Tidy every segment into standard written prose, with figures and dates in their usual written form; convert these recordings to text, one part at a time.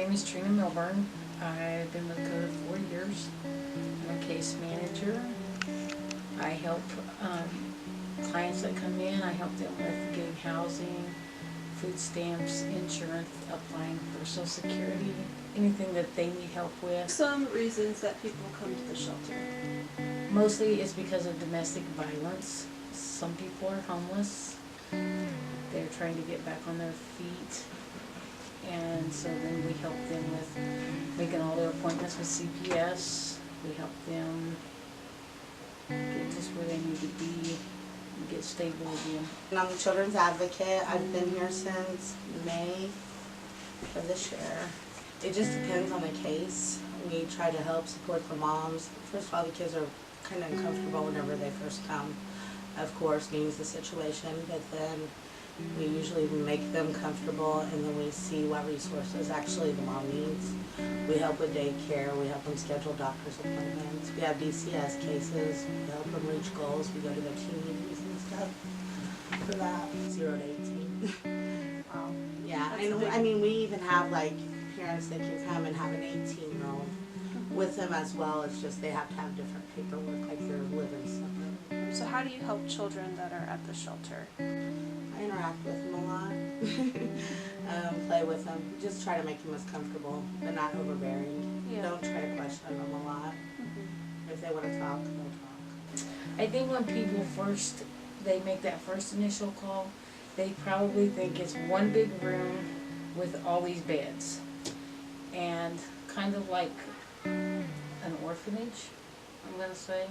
name is Trina Milburn. I've been with CODA 4 years. I'm a case manager. I help clients that come in. I help them with getting housing, food stamps, insurance, applying for Social Security, anything that they need help with. Some reasons that people come to the shelter. Mostly it's because of domestic violence. Some people are homeless. They're trying to get back on their feet. And so then we help them with making all their appointments with CPS. We help them get just where they need to be and get stable again. And I'm the children's advocate. I've been here since May of this year. It just depends on the case. We try to help support the moms. First of all, the kids are kind of uncomfortable whenever they first come. Of course, means the situation, but then we usually make them comfortable, and then we see what resources actually the mom needs. We help with daycare, we help them schedule doctor's appointments, we have DCS cases, we help them reach goals, we go to their team meetings and stuff for that, 0 to 18. Yeah, and I mean, we even have like parents that can come and have an 18-year-old with them as well. It's just they have to have different paperwork, like they're living somewhere. So how do you help children that are at the shelter? I interact with them a lot, play with them, just try to make them as comfortable, but not overbearing. Yeah. Don't try to question them a lot. If they want to talk, they'll talk. I think when people they make that first initial call, they probably think it's one big room with all these beds. And kind of like an orphanage, I'm going to say.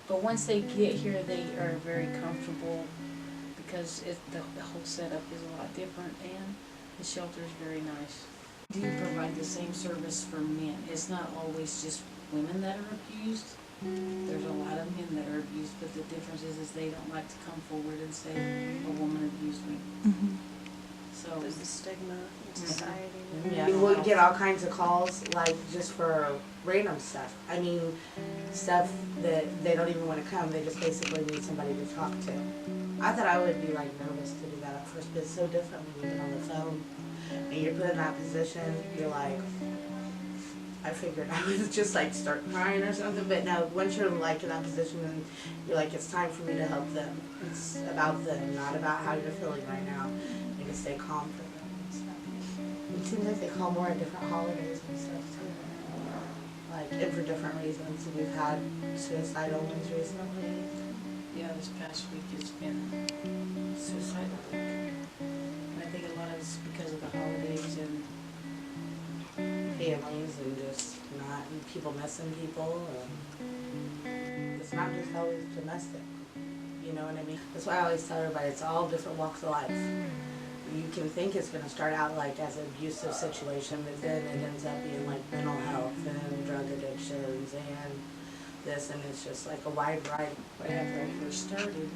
But once they get here, they are very comfortable because the whole setup is a lot different, and the shelter is very nice. We do provide the same service for men. It's not always just women that are abused. There's a lot of men that are abused, but the difference is they don't like to come forward and say, a woman abused me. So There's the stigma in society. Yeah, we get all kinds of calls, like just for random stuff. I mean, stuff that they don't even want to come. They just basically need somebody to talk to. I thought I would be like nervous to do that at first, but it's so different when you've been on the phone and you're put in that position. You're like, I figured I would just like start crying or something, but no, once you're like in that position and you're like, it's time for me to help them. It's about them, not about how you're feeling right now. You can stay calm for them and stuff. It seems like they call more at different holidays and stuff too. Like, and for different reasons. We've had suicidal ones recently. yeah, this past week it's been suicidal week. And I think a lot of it's because of the holidays and families and just not, and people missing people. And it's not just always domestic. You know what I mean? That's why I always tell everybody it's all different walks of life. You can think it's going to start out like as an abusive situation, but then it ends up being like mental health and drug addictions and this, and it's just like a wide variety. right after I first started,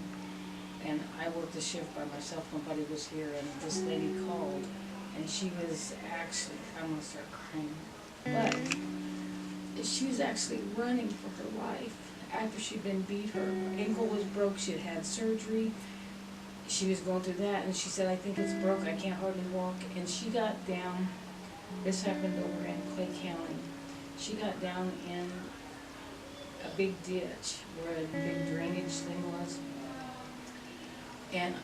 and I worked the shift by myself, nobody was here, and this lady called, and she was actually, I'm going to start crying, but she was actually running for her life after she'd been beat. Her ankle was broke, she had had surgery, she was going through that, and she said, I think it's broke, I can't hardly walk, and she got down, this happened over in Clay County, she got down in a big ditch where a big drainage thing was, and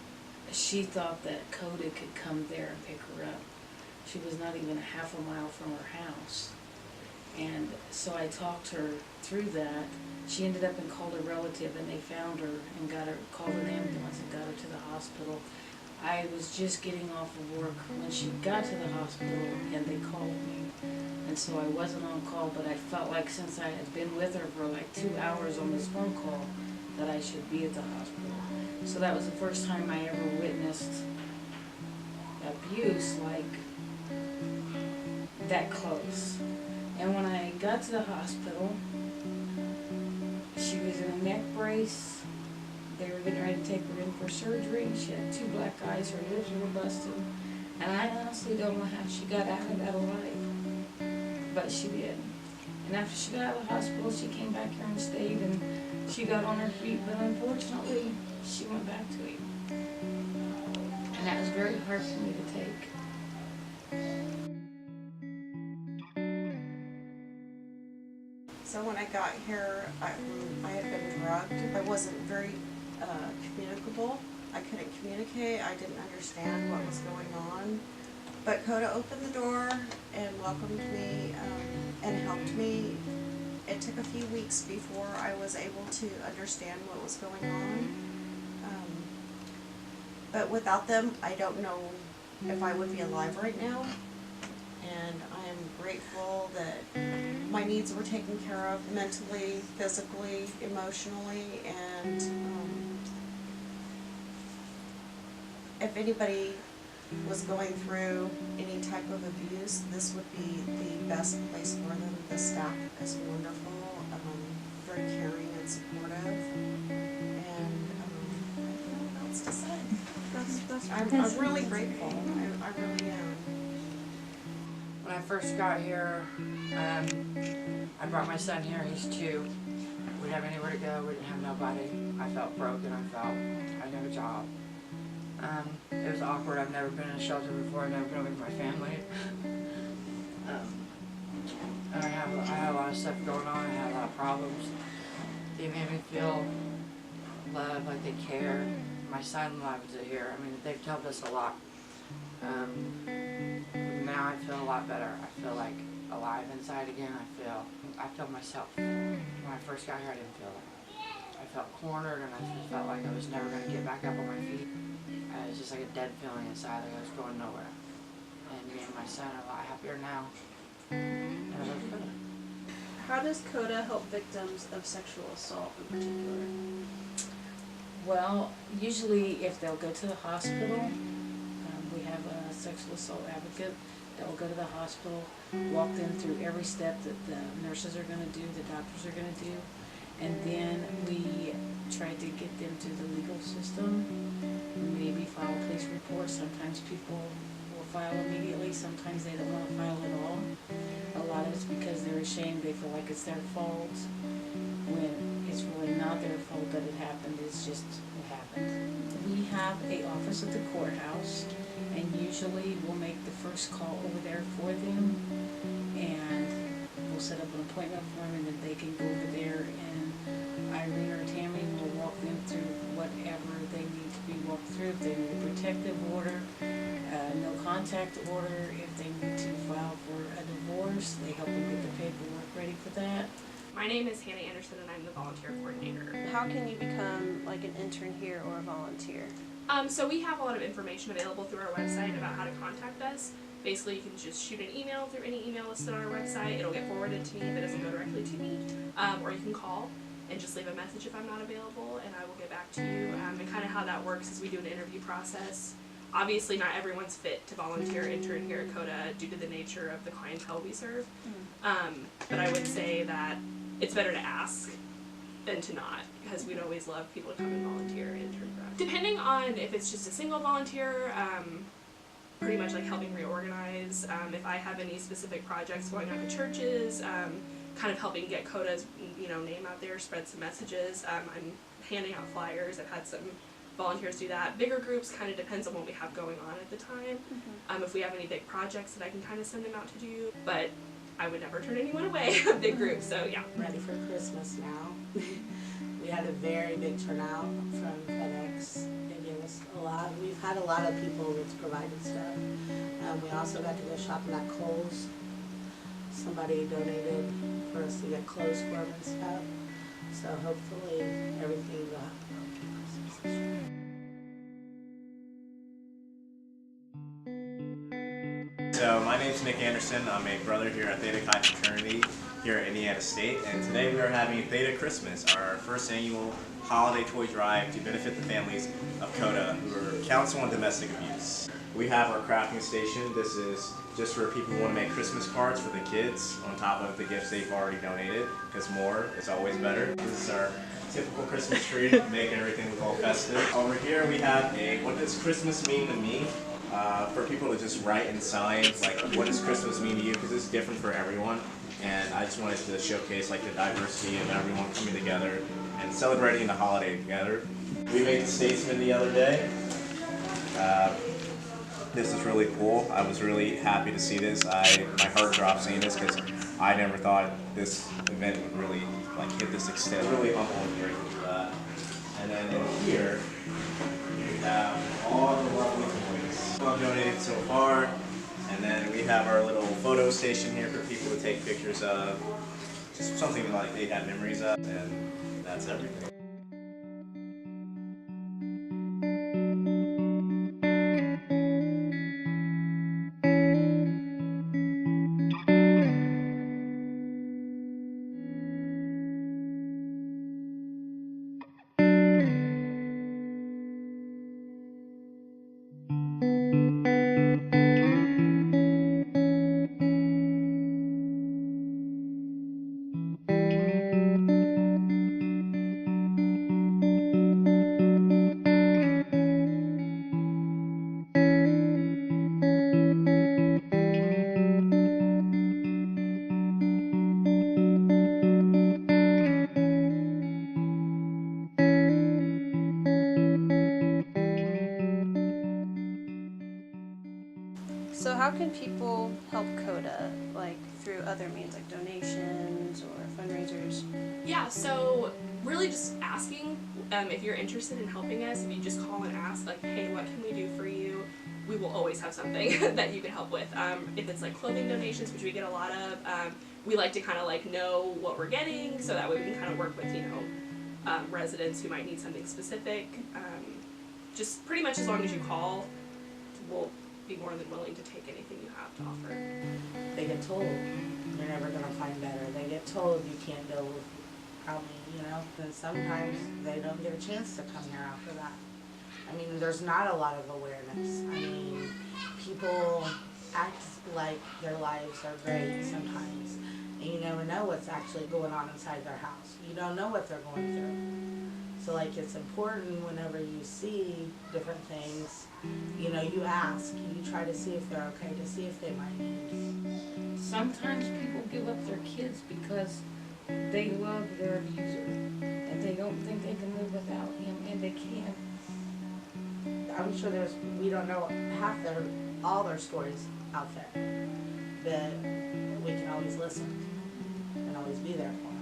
she thought that CODA could come there and pick her up. She was not even a half a mile from her house, and so I talked her through that. She ended up and called a relative, and they found her and called an ambulance and got her to the hospital. I was just getting off of work when she got to the hospital, and they called me. And so I wasn't on call, but I felt like since I had been with her for like 2 hours on this phone call, that I should be at the hospital. So that was the first time I ever witnessed abuse like that close. And when I got to the hospital, she was in a neck brace. They were getting ready to take her in for surgery. She had 2 black eyes, her lips were busted. And I honestly don't know how she got out of that alive, but she did. And after she got out of the hospital, she came back here and stayed, and she got on her feet, but unfortunately, she went back to him. And that was very hard for me to take. I got here, I had been drugged. I wasn't very communicable. I couldn't communicate. I didn't understand what was going on. But CODA opened the door and welcomed me and helped me. It took a few weeks before I was able to understand what was going on. But without them, I don't know if I would be alive right now. And I am grateful that my needs were taken care of mentally, physically, emotionally, and if anybody was going through any type of abuse, this would be the best place for them. The staff is wonderful, very caring and supportive, and I don't know what else to say. I'm really grateful. I really am. When I first got here, I brought my son here. He's 2. We didn't have anywhere to go. We didn't have nobody. I felt broken. I didn't have a job. It was awkward. I've never been in a shelter before. I've never been with my family. And I had a lot of stuff going on. I had a lot of problems. They made me feel loved, like they care. My son loves it here. I mean, they've helped us a lot. Now I feel a lot better. I feel like alive inside again. I feel myself. When I first got here, I didn't feel that. I felt cornered, and I just felt like I was never going to get back up on my feet. It was just like a dead feeling inside, like I was going nowhere. And me and my son are a lot happier now. And I love CODA. How does CODA help victims of sexual assault in particular? Well, usually if they'll go to the hospital, we have a sexual assault advocate that will go to the hospital, walk them through every step that the nurses are going to do, the doctors are going to do, and then we try to get them to the legal system, maybe file a police report. Sometimes people will file immediately, sometimes they don't want to file at all. A lot of it's because they're ashamed, they feel like it's their fault, when it's really not their fault that it happened, it's just what happened. We have an office at the courthouse, and usually we'll make the first call over there for them, and we'll set up an appointment for them, and then they can go over there, and Irene or Tammy will walk them through whatever they need to be walked through. If they need a protective order, no contact order, if they need to file for a divorce, they help them get the paperwork ready for that. My name is Hannah Anderson, and I'm the volunteer coordinator. How can you become like an intern here or a volunteer? So we have a lot of information available through our website about how to contact us. Basically, you can just shoot an email through any email listed on our website. It'll get forwarded to me if it doesn't go directly to me. Or you can call and just leave a message if I'm not available, and I will get back to you. And kind of how that works is we do an interview process. Obviously, not everyone's fit to volunteer intern here at CODA due to the nature of the clientele we serve. But I would say that it's better to ask than to not, because we'd always love people to come and volunteer and intern for us. Depending on if it's just a single volunteer, pretty much like helping reorganize, if I have any specific projects going on to churches, kind of helping get CODA's name out there, spread some messages. I'm handing out flyers. I've had some volunteers do that. Bigger groups kind of depends on what we have going on at the time. If we have any big projects that I can kind of send them out to do, but I would never turn anyone away, a big group, so yeah. Ready for Christmas now. We had a very big turnout from FedEx. They gave us a lot. We've had a lot of people that's provided stuff. We also got to go shopping at Kohl's. Somebody donated for us to get clothes for them and stuff. So hopefully everything will happen for Christmas. So my name is Nick Anderson. I'm a brother here at Theta Chi Fraternity here at Indiana State, and today we are having Theta Christmas, our first annual holiday toy drive to benefit the families of CODA who are counsel on domestic abuse. We have our crafting station. This is just for people who want to make Christmas cards for the kids on top of the gifts they've already donated, because more is always better. This is our typical Christmas tree, making everything look all festive. Over here we have a "What does Christmas mean to me?" For people to just write and sign, like, what does Christmas mean to you, because it's different for everyone, and I just wanted to showcase like the diversity of everyone coming together and celebrating the holiday together. We made the Statesman the other day. This is really cool. I was really happy to see this. My heart dropped seeing this because I never thought this event would really like hit this extent. Really humble and grateful for that. And then in here, we have all the lovely toys I've donated so far. And then we have our little photo station here for people to take pictures of. Just something like they have memories of, and that's everything. So how can people help CODA, like through other means, like donations or fundraisers? Yeah, so really just asking if you're interested in helping us. If you just call and ask, like, hey, what can we do for you? We will always have something that you can help with. If it's like clothing donations, which we get a lot of, we like to kind of like know what we're getting, so that way we can kind of work with, you know, residents who might need something specific. Just pretty much as long as you call, we'll be more than willing to take anything you have to offer. They get told you're never gonna find better. They get told you can't deal with me, you know. And sometimes they don't get a chance to come here after that. I mean, there's not a lot of awareness. I mean, people act like their lives are great sometimes, and you never know what's actually going on inside their house. You don't know what they're going through. So like, it's important whenever you see different things, you know, you ask, you try to see if they're okay, to see if they might need. Sometimes people give up their kids because they love their abuser and they don't think they can live without him, and they can. I'm sure we don't know all their stories out there, but we can always listen and always be there for them.